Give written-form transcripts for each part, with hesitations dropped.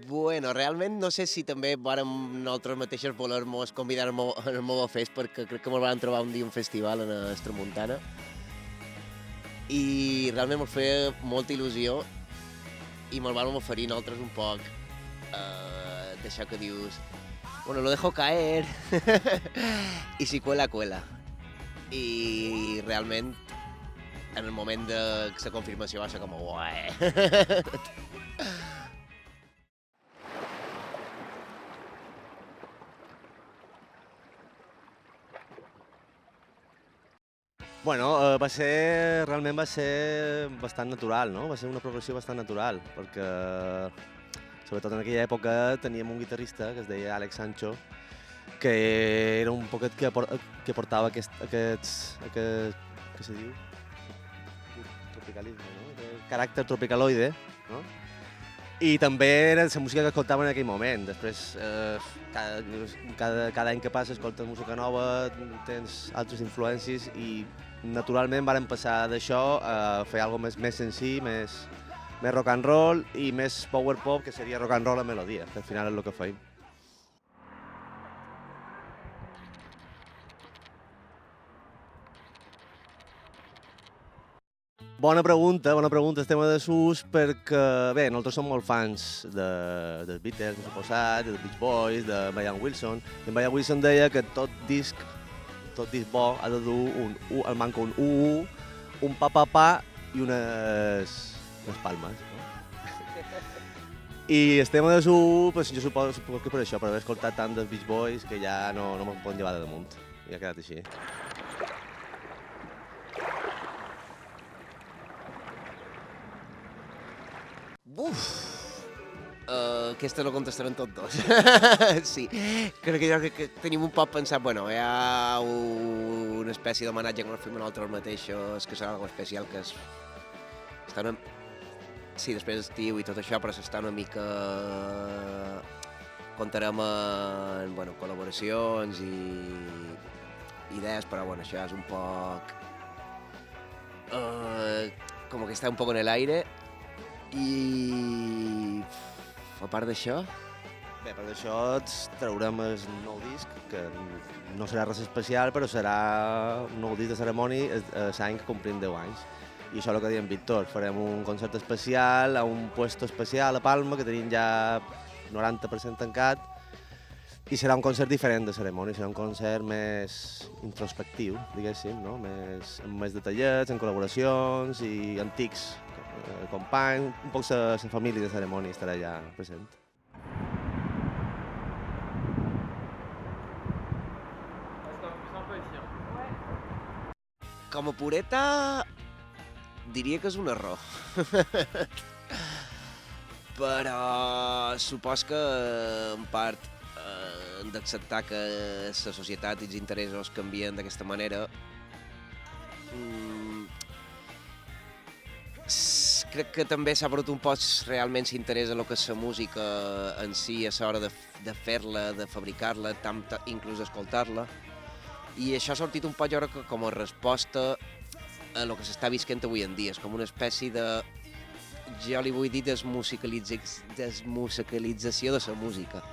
Bueno, realment no sé si també vàrem nosaltres mateixos voler-nos convidar al meu fest, perquè crec que ens vam trobar un dia a un festival a Tramuntana i realment ens feia molta il·lusió i ens vam oferir nosaltres un poc d'això que dius bueno, lo dejo caer i si cuela, cuela. I realment en el moment de la confirmació va ser com ué. Bueno, realment va ser bastant natural, no? Va ser una progressió bastant natural, perquè sobretot en aquella època teníem un guitarrista que es deia Àlex Sancho, que era un poquet que portava què se diu? Tropicalisme, no? Caràcter tropicaloide, no? I també era la música que escoltava en aquell moment. Després, cada any que passa escoltes música nova, tens altres influències i naturalment vàrem passar d'això a fer alguna cosa més senzill, més rock and roll i més power pop, que seria rock and roll a melodia, que al final és el que feim. Bona pregunta, el tema de Sus, perquè, bé, nosaltres som molt fans dels Beatles, per suposat, dels Beach Boys, de Brian Wilson. I en Brian Wilson deia que tot disc bo ha de dur el manca un u, un pa i unes palmes. No? I el tema de Sus, pues, jo suposo que per això, per haver escoltat tant dels Beach Boys, que ja no me'n poden llevar de damunt. I ha quedat així. Uf! Aquesta no contestaran tots dos. Sí, crec que tenim un poc pensat, bueno, hi ha una espècie d'homenatge que ens fem a nosaltres mateixos, que serà alguna especial, que està una... Sí, després d'estiu i tot això, però s'està una mica... Comptarem en col·laboracions i idees, però bueno, això és un poc... com que està un poc en l'aire. I a part d'això... Bé, per això traurem el nou disc, que no serà res especial, però serà un nou disc de cerimònia l'any que complim 10 anys. I això és el que diem Víctor, farem un concert especial a un puesto especial a Palma, que tenim ja 90% tancat, i serà un concert diferent de cerimònia, serà un concert més introspectiu, diguéssim, no? Amb més detallets, en col·laboracions i antics companys, un poc la família de cerimònia estarà allà present. Com a pureta, diria que és un error. Però supos que, en part, hem d'acceptar que la societat i els interessos canvien d'aquesta manera. Crec que també s'ha perdut un poc realment l'interès en el que és la música en si, a l'hora de fer-la, de fabricar-la, inclús escoltar-la. I això ha sortit un poc, jo crec, com a resposta a el que s'està visquent avui en dia. És com una espècie de, jo li vull dir, desmusicalització de la música.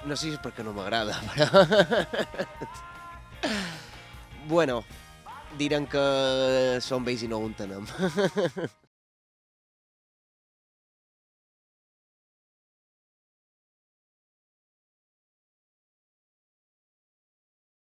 No sé si és perquè no m'agrada, però... Bueno, diran que som vells i no ho entenem.